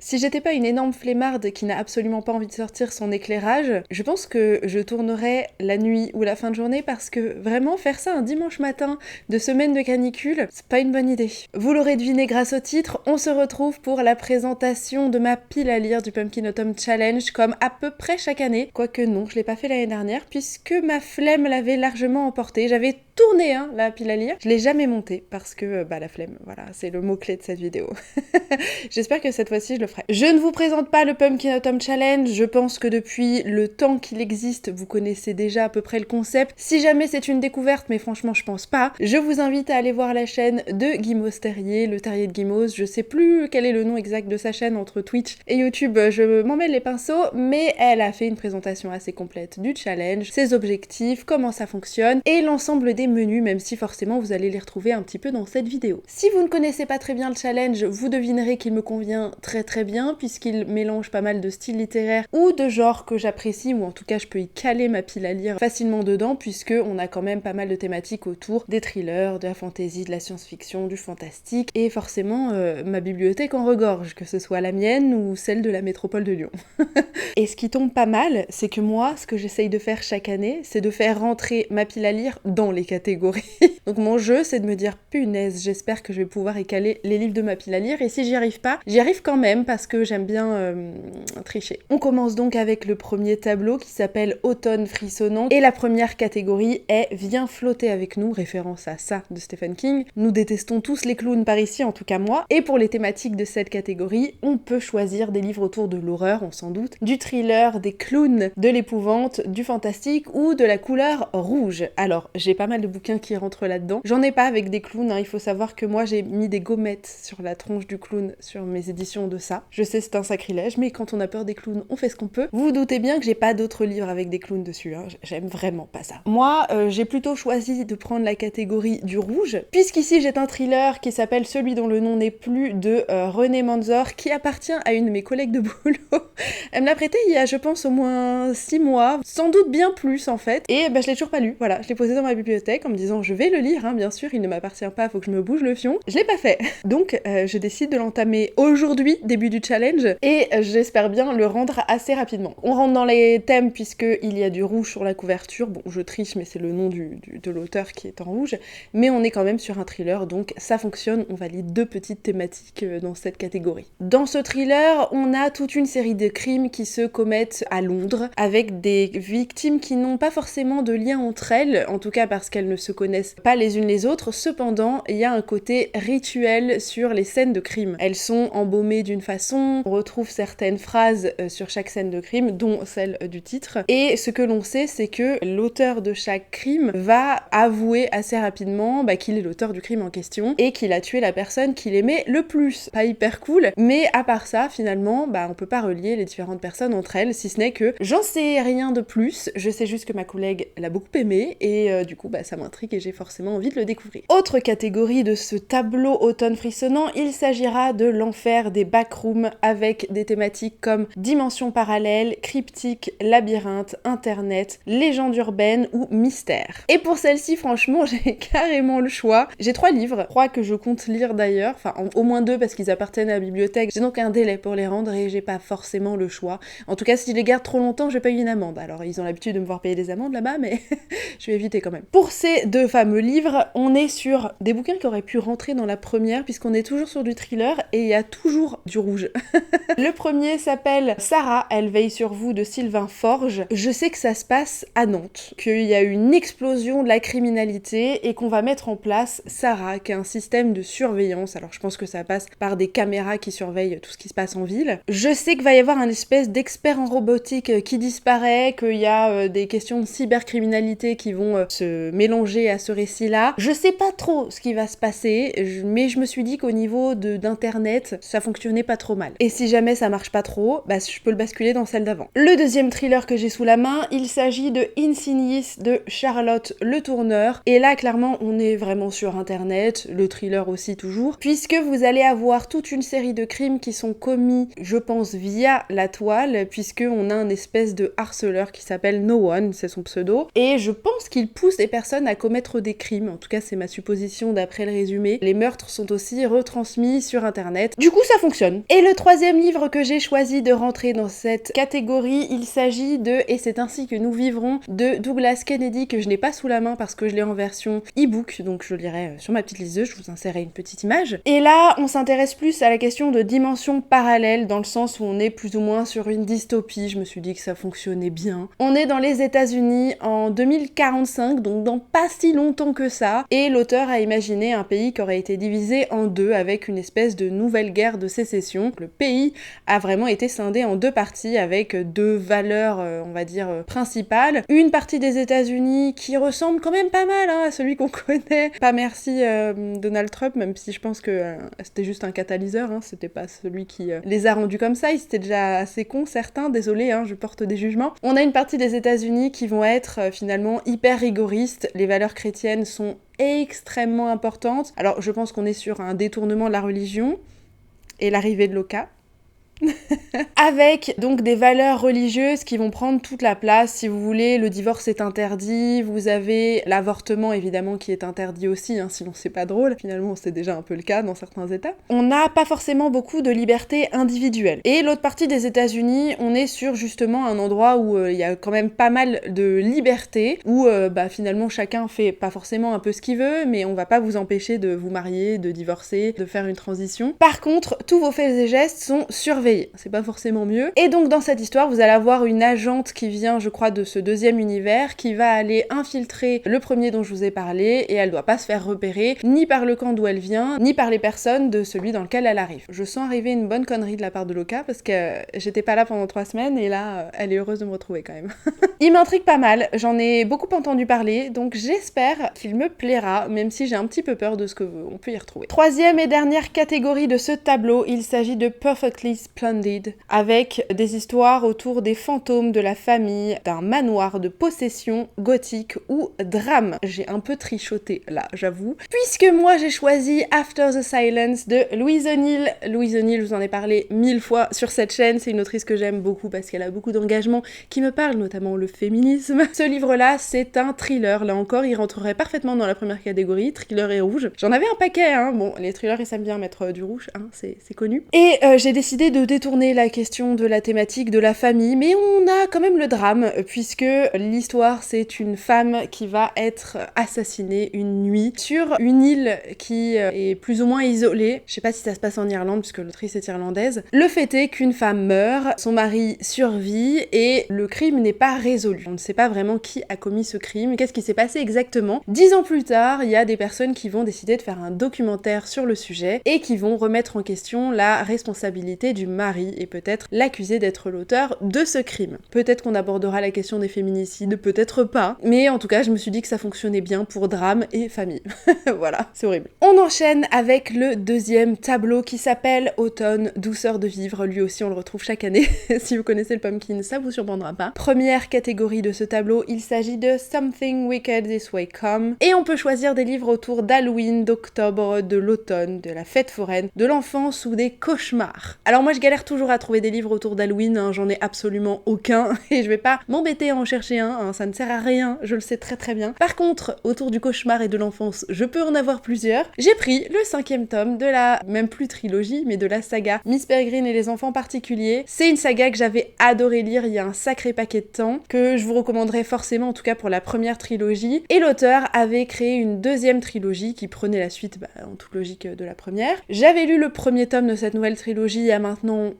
Si j'étais pas une énorme flemmarde qui n'a absolument pas envie de sortir son éclairage, je pense que je tournerais la nuit ou la fin de journée parce que vraiment faire ça un dimanche matin de semaine de canicule, c'est pas une bonne idée. Vous l'aurez deviné grâce au titre, on se retrouve pour la présentation de ma pile à lire du Pumpkin Autumn Challenge comme à peu près chaque année. Quoique non, je l'ai pas fait l'année dernière puisque ma flemme l'avait largement emporté. J'avais tourné la pile à lire, je l'ai jamais montée parce que la flemme, voilà, c'est le mot-clé de cette vidéo. J'espère que cette fois-ci je le ferai. Je ne vous présente pas le Pumpkin Autumn Challenge, je pense que depuis le temps qu'il existe, vous connaissez déjà à peu près le concept. Si jamais c'est une découverte, mais franchement je pense pas, je vous invite à aller voir la chaîne de Guimauve Terrier, le terrier de Guimauve. Je sais plus quel est le nom exact de sa chaîne entre Twitch et YouTube, je m'en mêle les pinceaux, mais elle a fait une présentation assez complète du challenge, ses objectifs, comment ça fonctionne, et l'ensemble des menus, même si forcément vous allez les retrouver un petit peu dans cette vidéo. Si vous ne connaissez pas très bien le challenge, vous devinerez qu'il me convient très bien, puisqu'il mélange pas mal de styles littéraires ou de genres que j'apprécie, ou en tout cas je peux y caler ma pile à lire facilement dedans, puisque on a quand même pas mal de thématiques autour des thrillers, de la fantasy, de la science-fiction, du fantastique, et forcément ma bibliothèque en regorge, que ce soit la mienne ou celle de la métropole de Lyon. Et ce qui tombe pas mal, c'est que moi, ce que j'essaye de faire chaque année, c'est de faire rentrer ma pile à lire dans les catégories. Donc mon jeu, c'est de me dire, punaise, j'espère que je vais pouvoir écaler les livres de ma pile à lire, et si j'y arrive pas, j'y arrive quand même, parce que j'aime bien tricher. On commence donc avec le premier tableau qui s'appelle Automne frissonnant, et la première catégorie est Viens flotter avec nous, référence à ça de Stephen King. Nous détestons tous les clowns par ici, en tout cas moi, et pour les thématiques de cette catégorie, on peut choisir des livres autour de l'horreur, on s'en doute, du thriller, des clowns, de l'épouvante, du fantastique ou de la couleur rouge. Alors, j'ai pas mal de bouquins qui rentrent là-dedans. J'en ai pas avec des clowns, il faut savoir que moi j'ai mis des gommettes sur la tronche du clown sur mes éditions de ça. Je sais, c'est un sacrilège, mais quand on a peur des clowns, on fait ce qu'on peut. Vous vous doutez bien que j'ai pas d'autres livres avec des clowns dessus, j'aime vraiment pas ça. Moi, j'ai plutôt choisi de prendre la catégorie du rouge, puisqu'ici j'ai un thriller qui s'appelle Celui dont le nom n'est plus de René Manzor, qui appartient à une de mes collègues de boulot. Elle me l'a prêté il y a, je pense, au moins 6 mois, sans doute bien plus en fait, et je l'ai toujours pas lu, voilà, je l'ai posé dans ma bibliothèque en me disant je vais le lire, bien sûr, il ne m'appartient pas, faut que je me bouge le fion. Je l'ai pas fait, donc je décide de l'entamer aujourd'hui, début du challenge, et j'espère bien le rendre assez rapidement. On rentre dans les thèmes puisqu'il y a du rouge sur la couverture, bon je triche mais c'est le nom de l'auteur qui est en rouge, mais on est quand même sur un thriller, donc ça fonctionne, on valide 2 petites thématiques dans cette catégorie. Dans ce thriller, on a toute une série de crimes qui se commettent à Londres, avec des victimes qui n'ont pas forcément de lien entre elles, en tout cas parce qu'elles ne se connaissent pas les unes les autres, cependant il y a un côté rituel sur les scènes de crime. Elles sont embaumées d'une façon, on retrouve certaines phrases sur chaque scène de crime, dont celle du titre, et ce que l'on sait c'est que l'auteur de chaque crime va avouer assez rapidement qu'il est l'auteur du crime en question, et qu'il a tué la personne qu'il aimait le plus. Pas hyper cool, mais à part ça, finalement, on peut pas relier les différentes personnes entre elles, si ce n'est que j'en sais rien de plus, je sais juste que ma collègue l'a beaucoup aimé, et du coup, ça m'intrigue et j'ai forcément envie de le découvrir. Autre catégorie de ce tableau automne frissonnant, il s'agira de l'enfer des backrooms, avec des thématiques comme dimensions parallèles, cryptiques, labyrinthe, internet, légendes urbaines ou mystère. Et pour celle-ci, franchement, j'ai carrément le choix. J'ai 3 livres, 3 que je compte lire d'ailleurs, enfin au moins 2 parce qu'ils appartiennent à la bibliothèque, j'ai donc un délai pour les rendre et j'ai pas forcément le choix. En tout cas, si je les garde trop longtemps, je paye une amende. Alors, ils ont l'habitude de me voir payer des amendes là-bas, mais je vais éviter quand même. Pour ces 2 fameux livres, on est sur des bouquins qui auraient pu rentrer dans la première, puisqu'on est toujours sur du thriller et il y a toujours du rouge. Le premier s'appelle Sarah, elle veille sur vous de Sylvain Forge. Je sais que ça se passe à Nantes, qu'il y a une explosion de la criminalité et qu'on va mettre en place Sarah, qui est un système de surveillance. Alors, je pense que ça passe par des caméras qui surveillent tout ce qui se passe en ville. Je sais qu'il va y avoir un espèce d'expert en robotique qui disparaît, qu'il y a des questions de cybercriminalité qui vont se mélanger à ce récit-là. Je sais pas trop ce qui va se passer, mais je me suis dit qu'au niveau d'internet, ça fonctionnait pas trop mal. Et si jamais ça marche pas trop, je peux le basculer dans celle d'avant. Le deuxième thriller que j'ai sous la main, il s'agit de Insignis de Charlotte Le Tourneur. Et là, clairement, on est vraiment sur internet, le thriller aussi toujours, puisque vous allez avoir toute une série de crimes qui sont commis, je pense, via la toile, puisqu'on a un espèce de harceleur qui s'appelle No One, c'est son pseudo, et je pense qu'il pousse des personnes personnes à commettre des crimes. En tout cas, c'est ma supposition d'après le résumé. Les meurtres sont aussi retransmis sur internet. Du coup, ça fonctionne. Et le troisième livre que j'ai choisi de rentrer dans cette catégorie, il s'agit de Et c'est ainsi que nous vivrons de Douglas Kennedy, que je n'ai pas sous la main parce que je l'ai en version e-book, donc je lirai sur ma petite liseuse, je vous insérerai une petite image. Et là, on s'intéresse plus à la question de dimension parallèle, dans le sens où on est plus ou moins sur une dystopie. Je me suis dit que ça fonctionnait bien. On est dans les États-Unis en 2045, donc dans pas si longtemps que ça, et l'auteur a imaginé un pays qui aurait été divisé en deux avec une espèce de nouvelle guerre de sécession. Le pays a vraiment été scindé en deux parties avec deux valeurs, on va dire, principales. Une partie des États-Unis qui ressemble quand même pas mal à celui qu'on connaît. Pas merci Donald Trump, même si je pense que c'était juste un catalyseur, c'était pas celui qui les a rendus comme ça, ils étaient déjà assez cons certains, désolé, je porte des jugements. On a une partie des États-Unis qui vont être finalement hyper rigoristes, les valeurs chrétiennes sont extrêmement importantes. Alors je pense qu'on est sur un détournement de la religion et l'arrivée de l'Oka. Avec donc des valeurs religieuses qui vont prendre toute la place. Si vous voulez, le divorce est interdit, vous avez l'avortement évidemment qui est interdit aussi, sinon c'est pas drôle. Finalement c'est déjà un peu le cas dans certains états. On n'a pas forcément beaucoup de liberté individuelle. Et l'autre partie des États-Unis, on est sur justement un endroit où il y a quand même pas mal de liberté, où finalement chacun fait pas forcément un peu ce qu'il veut, mais on va pas vous empêcher de vous marier, de divorcer, de faire une transition. Par contre, tous vos faits et gestes sont surveillés. C'est pas forcément mieux. Et donc dans cette histoire, vous allez avoir une agente qui vient, je crois, de ce deuxième univers, qui va aller infiltrer le premier dont je vous ai parlé, et elle doit pas se faire repérer, ni par le camp d'où elle vient, ni par les personnes de celui dans lequel elle arrive. Je sens arriver une bonne connerie de la part de Loka, parce que j'étais pas là pendant 3 semaines, et là, elle est heureuse de me retrouver quand même. Il m'intrigue pas mal, j'en ai beaucoup entendu parler, donc j'espère qu'il me plaira, même si j'ai un petit peu peur de ce qu'on peut y retrouver. Troisième et dernière catégorie de ce tableau, il s'agit de Perfectly Splendid, avec des histoires autour des fantômes de la famille, d'un manoir, de possession, gothique ou drame. J'ai un peu trichoté là, j'avoue. Puisque moi j'ai choisi After the Silence de Louise O'Neill. Louise O'Neill, je vous en ai parlé 1000 fois sur cette chaîne, c'est une autrice que j'aime beaucoup parce qu'elle a beaucoup d'engagement qui me parle, notamment le féminisme. Ce livre-là, c'est un thriller, là encore, il rentrerait parfaitement dans la première catégorie, thriller et rouge. J'en avais un paquet, bon, les thrillers ils aiment bien mettre du rouge, c'est connu. Et j'ai décidé de détourner la question de la thématique de la famille, mais on a quand même le drame, puisque l'histoire c'est une femme qui va être assassinée une nuit sur une île qui est plus ou moins isolée. Je sais pas si ça se passe en Irlande, puisque l'autrice est irlandaise. Le fait est qu'une femme meurt, son mari survit, et le crime n'est pas résolu. On ne sait pas vraiment qui a commis ce crime, qu'est-ce qui s'est passé exactement. 10 ans plus tard, il y a des personnes qui vont décider de faire un documentaire sur le sujet, et qui vont remettre en question la responsabilité du mari, et peut-être l'accuser d'être l'auteur de ce crime. Peut-être qu'on abordera la question des féminicides, peut-être pas, mais en tout cas je me suis dit que ça fonctionnait bien pour drame et famille. Voilà, c'est horrible. On enchaîne avec le deuxième tableau qui s'appelle Automne, douceur de vivre. Lui aussi on le retrouve chaque année. Si vous connaissez le pumpkin, ça vous surprendra pas. Première catégorie de ce tableau, il s'agit de Something Wicked This Way Come, et on peut choisir des livres autour d'Halloween, d'octobre, de l'automne, de la fête foraine, de l'enfance ou des cauchemars. Alors moi je galère toujours à trouver des livres autour d'Halloween, j'en ai absolument aucun, et je vais pas m'embêter à en chercher un, ça ne sert à rien, je le sais très très bien. Par contre, autour du cauchemar et de l'enfance, je peux en avoir plusieurs. J'ai pris le 5e tome de la, même plus trilogie, mais de la saga Miss Peregrine et les enfants particuliers. C'est une saga que j'avais adoré lire il y a un sacré paquet de temps, que je vous recommanderais forcément, en tout cas pour la première trilogie, et l'auteur avait créé une deuxième trilogie qui prenait la suite, en toute logique, de la première. J'avais lu le premier tome de cette nouvelle trilogie il y a maintenant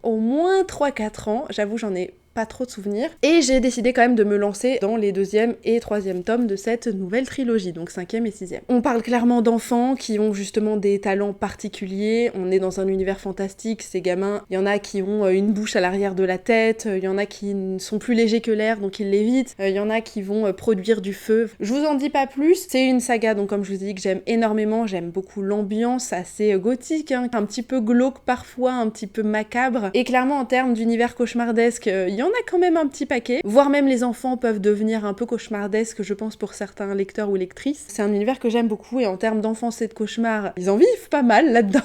au moins 3-4 ans, j'avoue j'en ai pas trop de souvenirs, et j'ai décidé quand même de me lancer dans les 2e et 3e tomes de cette nouvelle trilogie, donc 5e et 6e. On parle clairement d'enfants qui ont justement des talents particuliers, on est dans un univers fantastique, ces gamins, il y en a qui ont une bouche à l'arrière de la tête, il y en a qui sont plus légers que l'air, donc ils l'évitent, il y en a qui vont produire du feu. Je vous en dis pas plus, c'est une saga, donc comme je vous ai dit, que j'aime énormément, j'aime beaucoup l'ambiance assez gothique, un petit peu glauque parfois, un petit peu macabre, et clairement en termes d'univers cauchemardesque, il y y en a quand même un petit paquet, voire même les enfants peuvent devenir un peu cauchemardesques, je pense, pour certains lecteurs ou lectrices. C'est un univers que j'aime beaucoup et en termes d'enfance et de cauchemar, ils en vivent pas mal là-dedans,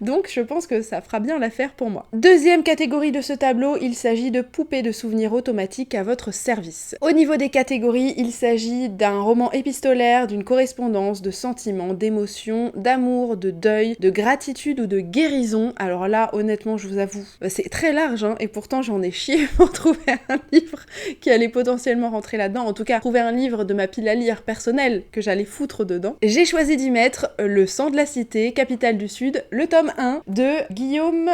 donc je pense que ça fera bien l'affaire pour moi. Deuxième catégorie de ce tableau, il s'agit de poupées de souvenirs automatiques à votre service. Au niveau des catégories, il s'agit d'un roman épistolaire, d'une correspondance, de sentiments, d'émotions, d'amour, de deuil, de gratitude ou de guérison. Alors là, honnêtement, je vous avoue, c'est très large, hein, et pourtant j'en ai chié pour trouver un livre qui allait potentiellement rentrer là-dedans. En tout cas, trouver un livre de ma pile à lire personnelle que j'allais foutre dedans. J'ai choisi d'y mettre Le sang de la cité, Capitale du Sud, le tome 1 de Guillaume...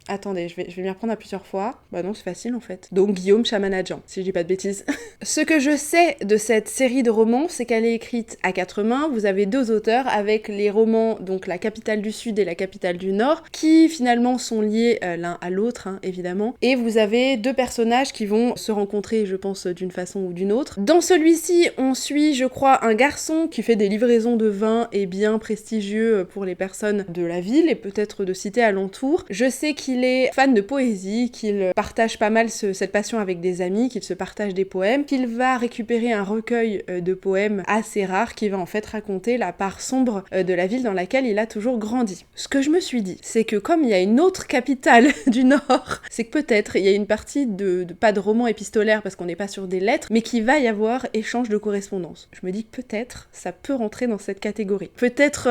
Attendez, je vais m'y reprendre à plusieurs fois. Bah non, c'est facile en fait. Donc Guillaume Chamanadjian, si je dis pas de bêtises. Ce que je sais de cette série de romans, c'est qu'elle est écrite à quatre mains. Vous avez deux auteurs avec les romans, donc La Capitale du Sud et La Capitale du Nord, qui finalement sont liés l'un à l'autre, hein, évidemment. Et vous avez deux personnages qui vont se rencontrer, je pense, d'une façon ou d'une autre. Dans celui-ci, on suit, je crois, un garçon qui fait des livraisons de vin et bien prestigieux pour les personnes de la ville et peut-être de cités alentours. Je sais qu'il est fan de poésie, qu'il partage pas mal cette passion avec des amis, qu'il se partage des poèmes, qu'il va récupérer un recueil de poèmes assez rare qui va en fait raconter la part sombre de la ville dans laquelle il a toujours grandi. Ce que je me suis dit, c'est que comme il y a une autre capitale du Nord, c'est que peut-être il y a une partie pas de roman épistolaire parce qu'on n'est pas sur des lettres, mais qu'il va y avoir échange de correspondance. Je me dis que peut-être ça peut rentrer dans cette catégorie. Peut-être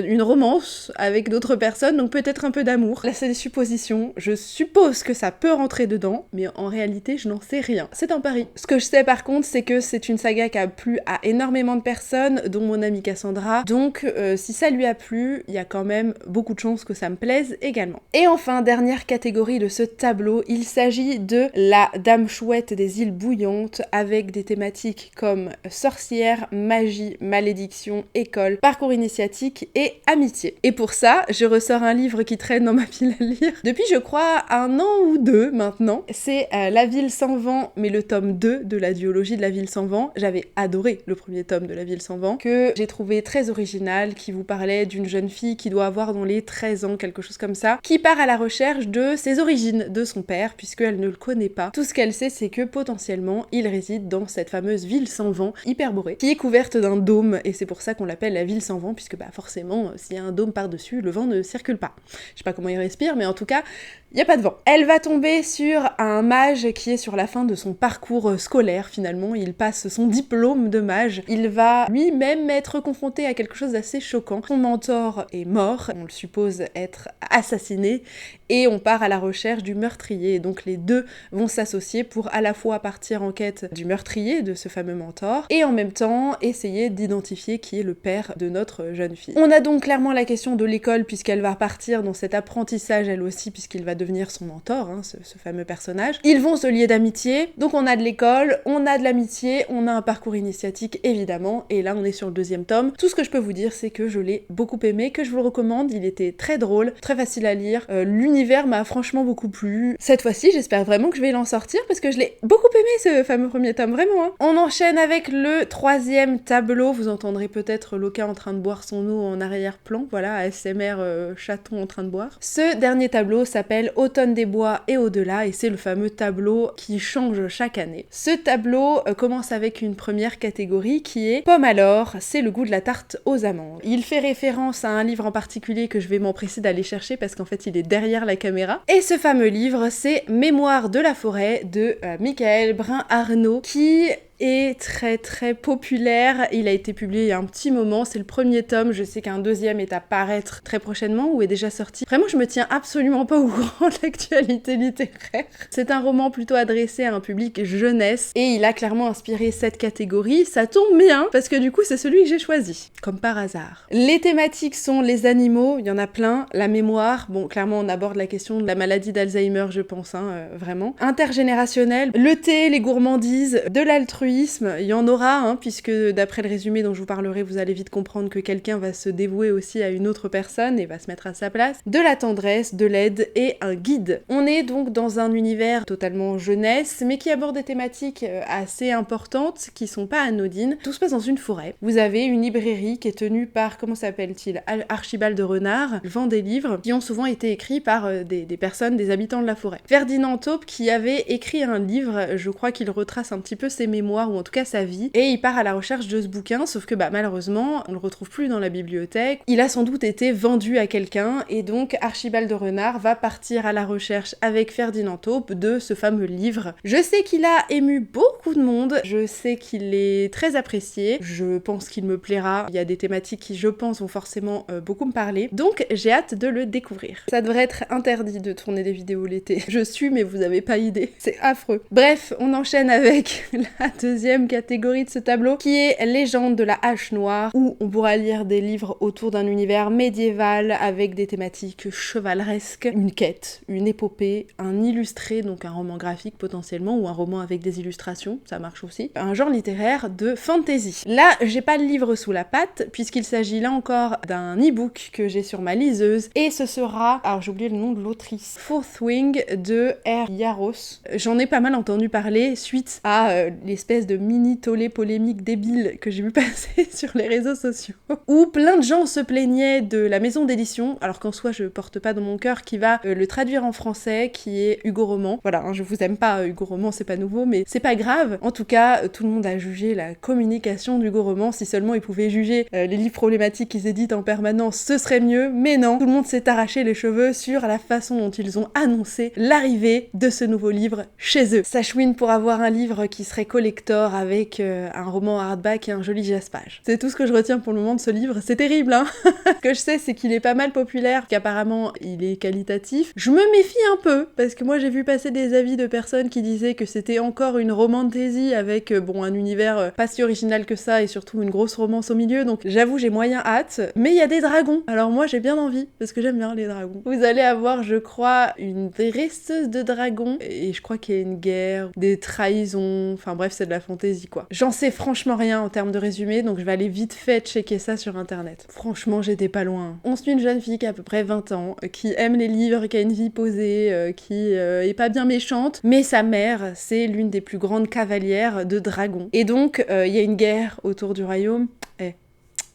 une romance avec d'autres personnes, donc peut-être un peu d'amour. Là c'est des suppositions. Je suppose que ça peut rentrer dedans, mais en réalité, je n'en sais rien. C'est un pari. Ce que je sais par contre, c'est que c'est une saga qui a plu à énormément de personnes, dont mon amie Cassandra. Donc, si ça lui a plu, il y a quand même beaucoup de chances que ça me plaise également. Et enfin, dernière catégorie de ce tableau, il s'agit de La Dame Chouette des îles bouillantes, avec des thématiques comme sorcière, magie, malédiction, école, parcours initiatique et amitié. Et pour ça, je ressors un livre qui traîne dans ma pile à lire depuis, je crois, 1 an ou 2 maintenant. C'est La Ville sans vent, mais le tome 2 de la duologie de La Ville sans vent. J'avais adoré le premier tome de La Ville sans vent, que j'ai trouvé très original, qui vous parlait d'une jeune fille qui doit avoir dans les 13 ans, quelque chose comme ça, qui part à la recherche de ses origines de son père, puisqu'elle ne le connaît pas. Tout ce qu'elle sait, c'est que potentiellement, il réside dans cette fameuse ville sans vent, hyperborée, qui est couverte d'un dôme, et c'est pour ça qu'on l'appelle la ville sans vent, puisque bah forcément, s'il y a un dôme par-dessus, le vent ne circule pas. Je sais pas comment il respire, mais en tout cas, il n'y a pas de vent. Elle va tomber sur un mage qui est sur la fin de son parcours scolaire finalement, il passe son diplôme de mage, il va lui-même être confronté à quelque chose d'assez choquant. Son mentor est mort, on le suppose être assassiné, et on part à la recherche du meurtrier, et donc les deux vont s'associer pour à la fois partir en quête du meurtrier de ce fameux mentor, et en même temps essayer d'identifier qui est le père de notre jeune fille. On a donc clairement la question de l'école, puisqu'elle va partir dans cet apprentissage elle aussi, puisqu'il va devenir son mentor, hein, ce fameux personnage. Ils vont se lier d'amitié, donc on a de l'école, on a de l'amitié, on a un parcours initiatique évidemment, et là on est sur le deuxième tome. Tout ce que je peux vous dire, c'est que je l'ai beaucoup aimé, que je vous le recommande, il était très drôle, très facile à lire, l'univers m'a franchement beaucoup plu. Cette fois-ci, j'espère vraiment que je vais l'en sortir, parce que je l'ai beaucoup aimé ce fameux premier tome, vraiment. Hein. On enchaîne avec le troisième tableau, vous entendrez peut-être Loka en train de boire son eau en arrière-plan, voilà, ASMR chaton en train de boire. Ce dernier tableau s'appelle Automne des bois et au-delà, et c'est le fameux tableau qui change chaque année. Ce tableau commence avec une première catégorie qui est Pomme alors, c'est le goût de la tarte aux amandes. Il fait référence à un livre en particulier que je vais m'empresser d'aller chercher parce qu'en fait il est derrière la caméra. Et ce fameux livre, c'est Mémoire de la forêt de Michael Brun-Arnaud, qui est très très populaire. Il a été publié il y a un petit moment, c'est le premier tome, je sais qu'un deuxième est à paraître très prochainement ou est déjà sorti. Vraiment, je me tiens absolument pas au courant de l'actualité littéraire. C'est un roman plutôt adressé à un public jeunesse et il a clairement inspiré cette catégorie. Ça tombe bien parce que du coup, c'est celui que j'ai choisi, comme par hasard. Les thématiques sont les animaux, il y en a plein, la mémoire, bon, clairement on aborde la question de la maladie d'Alzheimer, je pense, hein, vraiment. Intergénérationnel, le thé, les gourmandises, de l'altruisme, d'héroïsme, il y en aura, hein, puisque d'après le résumé dont je vous parlerai, vous allez vite comprendre que quelqu'un va se dévouer aussi à une autre personne et va se mettre à sa place, de la tendresse, de l'aide et un guide. On est donc dans un univers totalement jeunesse, mais qui aborde des thématiques assez importantes, qui sont pas anodines. Tout se passe dans une forêt. Vous avez une librairie qui est tenue par, comment s'appelle-t-il, Archibald de Renard, vend des livres qui ont souvent été écrits par des personnes, des habitants de la forêt. Ferdinand Taupe qui avait écrit un livre, je crois qu'il retrace un petit peu ses mémoires, ou en tout cas sa vie, et il part à la recherche de ce bouquin, sauf que malheureusement, on le retrouve plus dans la bibliothèque. Il a sans doute été vendu à quelqu'un, et donc Archibald de Renard va partir à la recherche avec Ferdinand Taupe de ce fameux livre. Je sais qu'il a ému beaucoup de monde, je sais qu'il est très apprécié, je pense qu'il me plaira, il y a des thématiques qui, je pense, vont forcément beaucoup me parler, donc j'ai hâte de le découvrir. Ça devrait être interdit de tourner des vidéos l'été. Je suis, mais vous avez pas idée. C'est affreux. Bref, on enchaîne avec la deuxième catégorie de ce tableau, qui est Légende de la hache noire, où on pourra lire des livres autour d'un univers médiéval avec des thématiques chevaleresques, une quête, une épopée, un illustré, donc un roman graphique potentiellement, ou un roman avec des illustrations, ça marche aussi, un genre littéraire de fantasy. Là, j'ai pas le livre sous la patte, puisqu'il s'agit là encore d'un e-book que j'ai sur ma liseuse, et ce sera, alors j'ai oublié le nom de l'autrice, Fourth Wing de R. Yaros. J'en ai pas mal entendu parler suite à l'espèce de mini tollé polémique débile que j'ai vu passer sur les réseaux sociaux, où plein de gens se plaignaient de la maison d'édition, alors qu'en soi je porte pas dans mon cœur, qui va le traduire en français, qui est Hugo Roman. Voilà, hein, je vous aime pas Hugo Roman, c'est pas nouveau, mais c'est pas grave. En tout cas, tout le monde a jugé la communication d'Hugo Roman. Si seulement il pouvait juger les livres problématiques qu'ils éditent en permanence, ce serait mieux, mais non. Tout le monde s'est arraché les cheveux sur la façon dont ils ont annoncé l'arrivée de ce nouveau livre chez eux. Ça chouine pour avoir un livre qui serait collector avec un roman hardback et un joli jaspage. C'est tout ce que je retiens pour le moment de ce livre. C'est terrible, hein. Ce que je sais, c'est qu'il est pas mal populaire, qu'apparemment il est qualitatif. Je me méfie un peu, parce que moi j'ai vu passer des avis de personnes qui disaient que c'était encore une romantasy avec, un univers pas si original que ça et surtout une grosse romance au milieu, donc j'avoue j'ai moyen hâte. Mais il y a des dragons, alors moi j'ai bien envie, parce que j'aime bien les dragons. Vous allez avoir, je crois, une dresseuse de dragons, et je crois qu'il y a une guerre, des trahisons, enfin bref, c'est de la fantasy quoi. J'en sais franchement rien en termes de résumé, donc je vais aller vite fait checker ça sur internet. Franchement, j'étais pas loin. On suit une jeune fille qui a à peu près 20 ans, qui aime les livres, qui a une vie posée, qui est pas bien méchante, mais sa mère, c'est l'une des plus grandes cavalières de dragons. Et donc, il y a une guerre autour du royaume.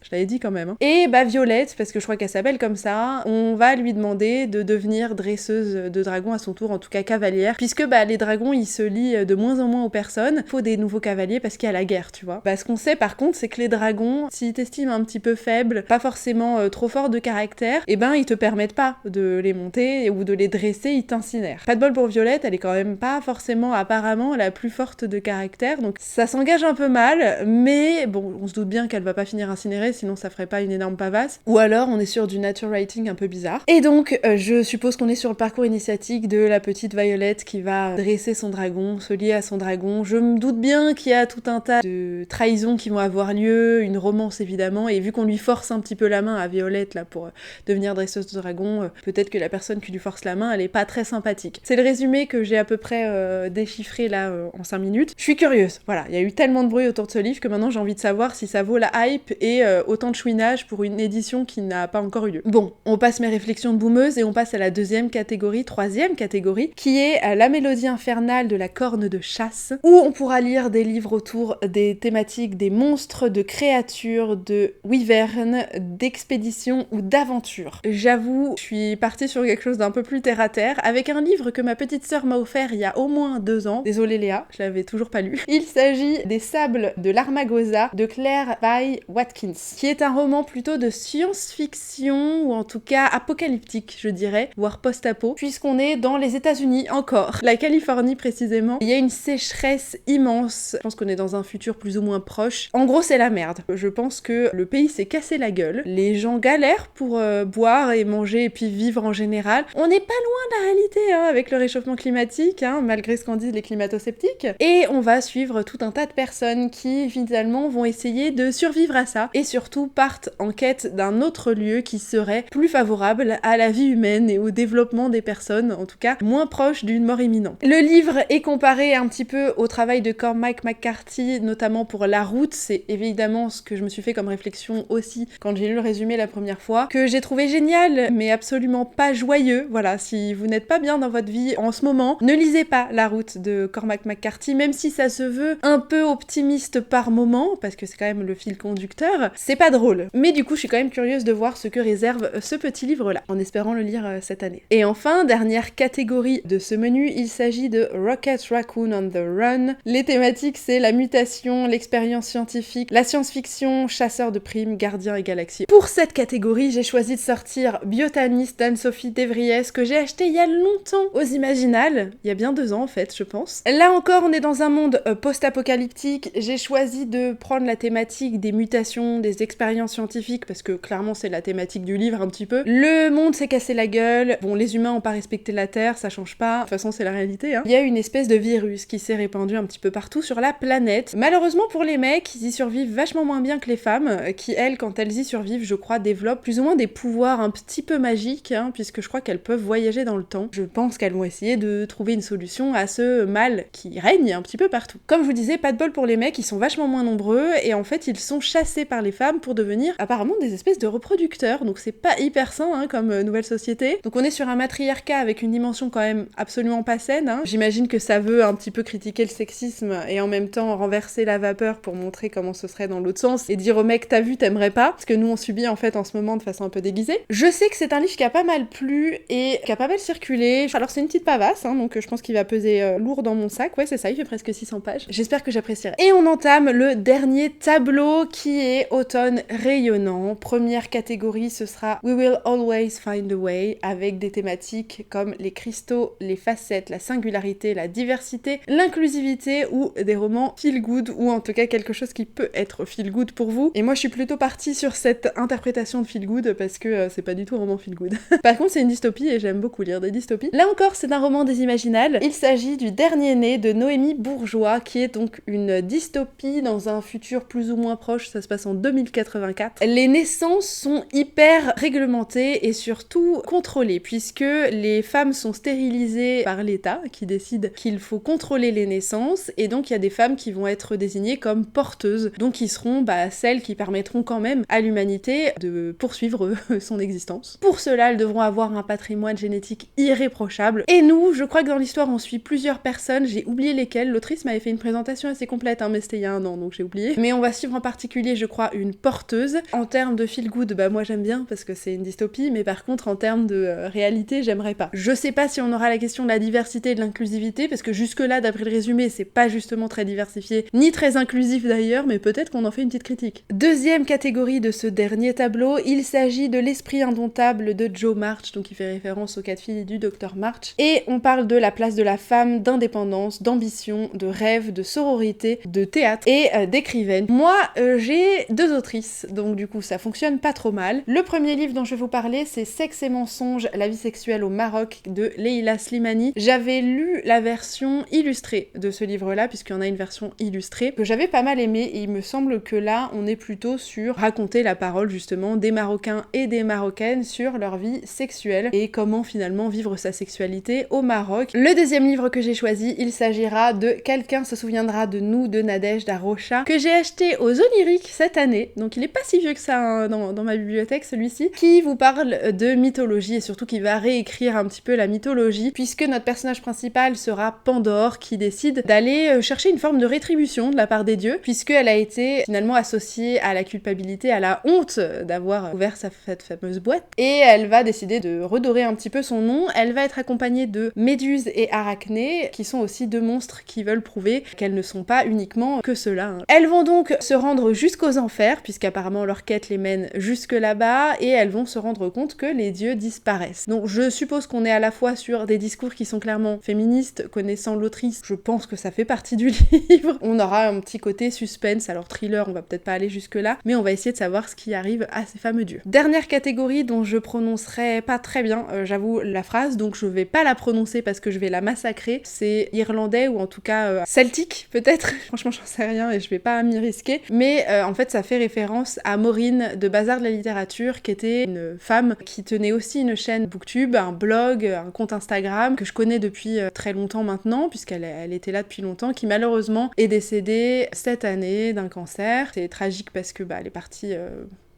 Je l'avais dit quand même. Hein. Et Violette, parce que je crois qu'elle s'appelle comme ça, on va lui demander de devenir dresseuse de dragons à son tour, en tout cas cavalière, puisque les dragons ils se lient de moins en moins aux personnes. Faut des nouveaux cavaliers parce qu'il y a la guerre, tu vois. Ce qu'on sait par contre, c'est que les dragons, s'ils t'estiment un petit peu faible, pas forcément trop fort de caractère, ils te permettent pas de les monter ou de les dresser, ils t'incinèrent. Pas de bol pour Violette, elle est quand même pas forcément apparemment la plus forte de caractère, donc ça s'engage un peu mal, mais bon, on se doute bien qu'elle va pas finir incinérée, sinon ça ferait pas une énorme pavasse. Ou alors on est sur du nature writing un peu bizarre. Et donc je suppose qu'on est sur le parcours initiatique de la petite Violette qui va dresser son dragon, se lier à son dragon. Je me doute bien qu'il y a tout un tas de trahisons qui vont avoir lieu, une romance évidemment, et vu qu'on lui force un petit peu la main à Violette là pour devenir dresseuse de dragon, peut-être que la personne qui lui force la main elle est pas très sympathique. C'est le résumé que j'ai à peu près déchiffré là en 5 minutes. Je suis curieuse, voilà, il y a eu tellement de bruit autour de ce livre que maintenant j'ai envie de savoir si ça vaut la hype et autant de chouinage pour une édition qui n'a pas encore eu lieu. Bon, on passe mes réflexions de boumeuse et on passe à la troisième catégorie, qui est la mélodie infernale de la corne de chasse, où on pourra lire des livres autour des thématiques des monstres, de créatures, de wyvernes, d'expéditions ou d'aventures. J'avoue, je suis partie sur quelque chose d'un peu plus terre à terre, avec un livre que ma petite sœur m'a offert il y a au moins 2 ans. Désolée Léa, je l'avais toujours pas lu. Il s'agit des Sables de l'Armagosa de Claire Vai Watkins, qui est un roman plutôt de science-fiction, ou en tout cas apocalyptique, je dirais, voire post-apo, puisqu'on est dans les États-Unis encore, la Californie précisément. Il y a une sécheresse immense, je pense qu'on est dans un futur plus ou moins proche. En gros, c'est la merde. Je pense que le pays s'est cassé la gueule, les gens galèrent pour boire et manger et puis vivre en général. On n'est pas loin de la réalité, hein, avec le réchauffement climatique, hein, malgré ce qu'en disent les climato-sceptiques. Et on va suivre tout un tas de personnes qui, finalement, vont essayer de survivre à ça. Et surtout partent en quête d'un autre lieu qui serait plus favorable à la vie humaine et au développement des personnes, en tout cas moins proche d'une mort imminente. Le livre est comparé un petit peu au travail de Cormac McCarthy, notamment pour La Route. C'est évidemment ce que je me suis fait comme réflexion aussi quand j'ai lu le résumé la première fois, que j'ai trouvé génial, mais absolument pas joyeux. Voilà, si vous n'êtes pas bien dans votre vie en ce moment, ne lisez pas La Route de Cormac McCarthy, même si ça se veut un peu optimiste par moment, parce que c'est quand même le fil conducteur, c'est pas drôle. Mais du coup, je suis quand même curieuse de voir ce que réserve ce petit livre-là, en espérant le lire cette année. Et enfin, dernière catégorie de ce menu, il s'agit de Rocket Raccoon on the Run. Les thématiques, c'est la mutation, l'expérience scientifique, la science-fiction, chasseur de primes, gardien et galaxie. Pour cette catégorie, j'ai choisi de sortir Biotaniste d'Anne-Sophie Devriès, que j'ai acheté il y a longtemps aux Imaginales, il y a bien 2 ans en fait, je pense. Là encore, on est dans un monde post-apocalyptique. J'ai choisi de prendre la thématique des mutations, des expériences scientifiques, parce que clairement c'est la thématique du livre un petit peu. Le monde s'est cassé la gueule, bon les humains ont pas respecté la Terre, ça change pas, de toute façon c'est la réalité, hein. Il y a une espèce de virus qui s'est répandu un petit peu partout sur la planète. Malheureusement pour les mecs, ils y survivent vachement moins bien que les femmes, qui elles, quand elles y survivent, je crois, développent plus ou moins des pouvoirs un petit peu magiques, hein, puisque je crois qu'elles peuvent voyager dans le temps. Je pense qu'elles vont essayer de trouver une solution à ce mal qui règne un petit peu partout. Comme je vous disais, pas de bol pour les mecs, ils sont vachement moins nombreux, et en fait ils sont chassés par les femmes pour devenir apparemment des espèces de reproducteurs, donc c'est pas hyper sain hein, comme nouvelle société. Donc on est sur un matriarcat avec une dimension quand même absolument pas saine, hein. J'imagine que ça veut un petit peu critiquer le sexisme et en même temps renverser la vapeur pour montrer comment ce serait dans l'autre sens et dire au mec t'as vu t'aimerais pas, parce que nous on subit en fait en ce moment de façon un peu déguisée. Je sais que c'est un livre qui a pas mal plu et qui a pas mal circulé, alors c'est une petite pavasse hein, donc je pense qu'il va peser lourd dans mon sac, ouais c'est ça, il fait presque 600 pages, j'espère que j'apprécierai. Et on entame le dernier tableau qui est Automne rayonnant. Première catégorie, ce sera We Will Always Find a Way, avec des thématiques comme les cristaux, les facettes, la singularité, la diversité, l'inclusivité ou des romans feel good, ou en tout cas quelque chose qui peut être feel good pour vous. Et moi je suis plutôt partie sur cette interprétation de feel good parce que c'est pas du tout un roman feel good. Par contre c'est une dystopie et j'aime beaucoup lire des dystopies. Là encore c'est un roman des Imaginales. Il s'agit du Dernier né de Noémie Bourgeois, qui est donc une dystopie dans un futur plus ou moins proche, ça se passe en 2084. Les naissances sont hyper réglementées et surtout contrôlées, puisque les femmes sont stérilisées par l'État, qui décide qu'il faut contrôler les naissances, et donc il y a des femmes qui vont être désignées comme porteuses, donc qui seront celles qui permettront quand même à l'humanité de poursuivre son existence. Pour cela, elles devront avoir un patrimoine génétique irréprochable, et nous, je crois que dans l'histoire on suit plusieurs personnes, j'ai oublié lesquelles, l'autrice m'avait fait une présentation assez complète, hein, mais c'était il y a 1 an, donc j'ai oublié. Mais on va suivre en particulier, je crois, une porteuse. En termes de feel good, moi j'aime bien, parce que c'est une dystopie, mais par contre en termes de réalité, j'aimerais pas. Je sais pas si on aura la question de la diversité et de l'inclusivité, parce que jusque-là, d'après le résumé, c'est pas justement très diversifié, ni très inclusif d'ailleurs, mais peut-être qu'on en fait une petite critique. Deuxième catégorie de ce dernier tableau, il s'agit de L'Esprit indomptable de Jo March, donc il fait référence aux 4 filles du Dr March, et on parle de la place de la femme, d'indépendance, d'ambition, de rêve, de sororité, de théâtre et d'écrivaine. Moi, j'ai 2 autrices, donc du coup ça fonctionne pas trop mal. Le premier livre dont je vais vous parler, c'est Sexe et mensonges, la vie sexuelle au Maroc de Leila Slimani. J'avais lu la version illustrée de ce livre-là, puisqu'il y en a une version illustrée, que j'avais pas mal aimée, et il me semble que là, on est plutôt sur raconter la parole justement des Marocains et des Marocaines sur leur vie sexuelle, et comment finalement vivre sa sexualité au Maroc. Le deuxième livre que j'ai choisi, il s'agira de Quelqu'un se souviendra de nous de Nadège Rocha, que j'ai acheté aux Oniriques cette année, donc il est pas si vieux que ça hein, dans ma bibliothèque celui-ci, qui vous parle de mythologie et surtout qui va réécrire un petit peu la mythologie, puisque notre personnage principal sera Pandore, qui décide d'aller chercher une forme de rétribution de la part des dieux, puisqu'elle a été finalement associée à la culpabilité, à la honte d'avoir ouvert cette fameuse boîte, et elle va décider de redorer un petit peu son nom. Elle va être accompagnée de Méduse et Arachné, qui sont aussi 2 monstres qui veulent prouver qu'elles ne sont pas uniquement que cela. Hein. Elles vont donc se rendre jusqu'aux enfers, puisqu'apparemment leur quête les mène jusque là-bas, et elles vont se rendre compte que les dieux disparaissent. Donc je suppose qu'on est à la fois sur des discours qui sont clairement féministes, connaissant l'autrice, je pense que ça fait partie du livre. On aura un petit côté suspense, alors thriller, on va peut-être pas aller jusque-là, mais on va essayer de savoir ce qui arrive à ces fameux dieux. Dernière catégorie dont je prononcerai pas très bien, j'avoue, la phrase, donc je vais pas la prononcer parce que je vais la massacrer, c'est irlandais ou en tout cas celtique peut-être, franchement j'en sais rien et je vais pas m'y risquer, mais en fait ça fait référence à Maureen de Bazar de la littérature, qui était une femme qui tenait aussi une chaîne Booktube, un blog, un compte Instagram, que je connais depuis très longtemps maintenant, puisqu'elle était là depuis longtemps, qui malheureusement est décédée cette année d'un cancer. C'est tragique parce que elle est partie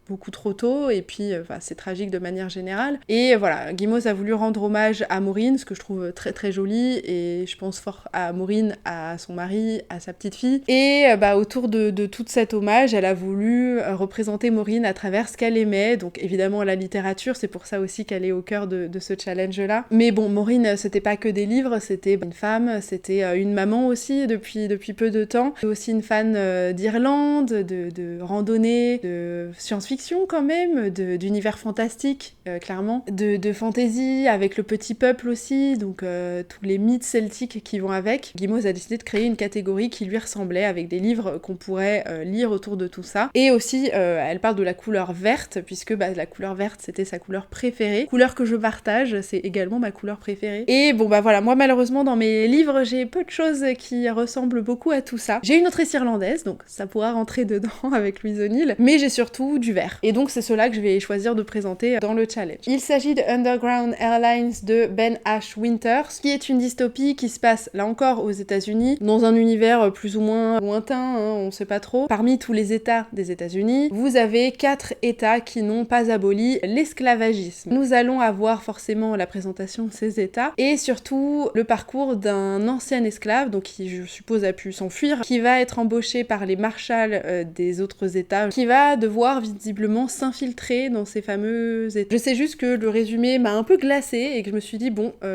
beaucoup trop tôt, et puis c'est tragique de manière générale. Et voilà, Guimauve a voulu rendre hommage à Maureen, ce que je trouve très très joli, et je pense fort à Maureen, à son mari, à sa petite fille. Et autour de tout cet hommage, elle a voulu représenter Maureen à travers ce qu'elle aimait, donc évidemment la littérature, c'est pour ça aussi qu'elle est au cœur de ce challenge-là. Mais bon, Maureen, c'était pas que des livres, c'était une femme, c'était une maman aussi depuis peu de temps, aussi une fan d'Irlande, de randonnée, de science-fiction quand même, d'univers fantastique, clairement, de fantasy, avec le petit peuple aussi, donc tous les mythes celtiques qui vont avec. Guimauve a décidé de créer une catégorie qui lui ressemblait, avec des livres qu'on pourrait lire autour de tout ça. Et aussi, elle parle de la couleur verte, puisque la couleur verte, c'était sa couleur préférée. Couleur que je partage, c'est également ma couleur préférée. Et bon, voilà, moi malheureusement, dans mes livres, j'ai peu de choses qui ressemblent beaucoup à tout ça. J'ai une autrice irlandaise, donc ça pourra rentrer dedans avec Louise O'Neill, mais j'ai surtout du vert. Et donc c'est cela que je vais choisir de présenter dans le challenge. Il s'agit de Underground Airlines de Ben Ash Winters, qui est une dystopie qui se passe, là encore, aux États-Unis, dans un univers plus ou moins lointain, on sait pas trop. Parmi tous les États des États-Unis, vous avez 4 États qui n'ont pas aboli l'esclavagisme. Nous allons avoir forcément la présentation de ces États, et surtout le parcours d'un ancien esclave, donc qui je suppose a pu s'enfuir, qui va être embauché par les marshals des autres États, qui va devoir visiblement s'infiltrer dans ces fameux États. Je sais juste que le résumé m'a un peu glacée et que je me suis dit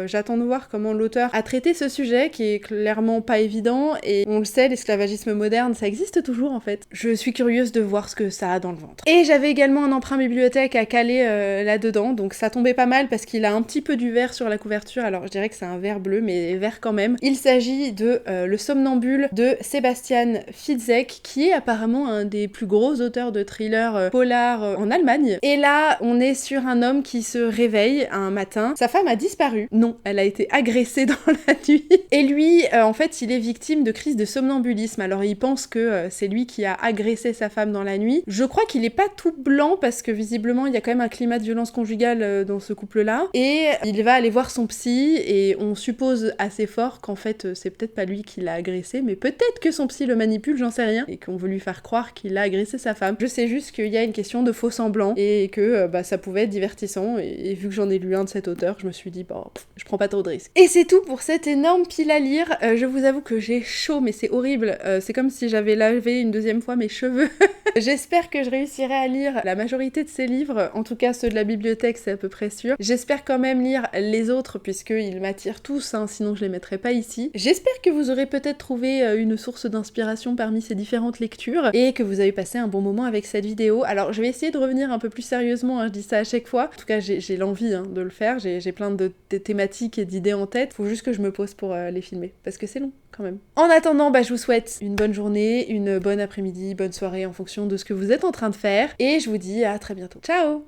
j'attends de voir comment l'auteur a traité ce sujet qui est clairement pas évident, et on le sait, l'esclavagisme moderne ça existe toujours en fait. Je suis curieuse de voir ce que ça a dans le ventre. Et j'avais également un emprunt bibliothèque à caler là-dedans, donc ça tombait pas mal parce qu'il a un petit peu du vert sur la couverture, alors je dirais que c'est un vert bleu mais vert quand même. Il s'agit de Le Somnambule de Sebastian Fitzek, qui est apparemment un des plus gros auteurs de thrillers polar en Allemagne. Et là, on est sur un homme qui se réveille un matin. Sa femme a disparu. Non, elle a été agressée dans la nuit. Et lui, en fait, il est victime de crise de somnambulisme. Alors, il pense que c'est lui qui a agressé sa femme dans la nuit. Je crois qu'il est pas tout blanc parce que visiblement, il y a quand même un climat de violence conjugale dans ce couple-là. Et il va aller voir son psy et on suppose assez fort qu'en fait, c'est peut-être pas lui qui l'a agressé, mais peut-être que son psy le manipule, j'en sais rien, et qu'on veut lui faire croire qu'il a agressé sa femme. Je sais juste qu'il y a une question de faux semblants et que ça pouvait être divertissant, et vu que j'en ai lu un de cet auteur, je me suis dit je prends pas trop de risques. Et c'est tout pour cette énorme pile à lire. Je vous avoue que j'ai chaud, mais c'est horrible. C'est comme si j'avais lavé une deuxième fois mes cheveux. J'espère que je réussirai à lire la majorité de ces livres, en tout cas ceux de la bibliothèque, c'est à peu près sûr. J'espère quand même lire les autres, puisqu'ils m'attirent tous, sinon je les mettrai pas ici. J'espère que vous aurez peut-être trouvé une source d'inspiration parmi ces différentes lectures, et que vous avez passé un bon moment avec cette vidéo. Alors je vais essayer de revenir un peu plus sérieusement, je dis ça à chaque fois. En tout cas, j'ai l'envie de le faire, j'ai plein de thématiques et d'idées en tête. Faut juste que je me pose pour les filmer, parce que c'est long quand même. En attendant, je vous souhaite une bonne journée, une bonne après-midi, bonne soirée en fonction de ce que vous êtes en train de faire, et je vous dis à très bientôt. Ciao!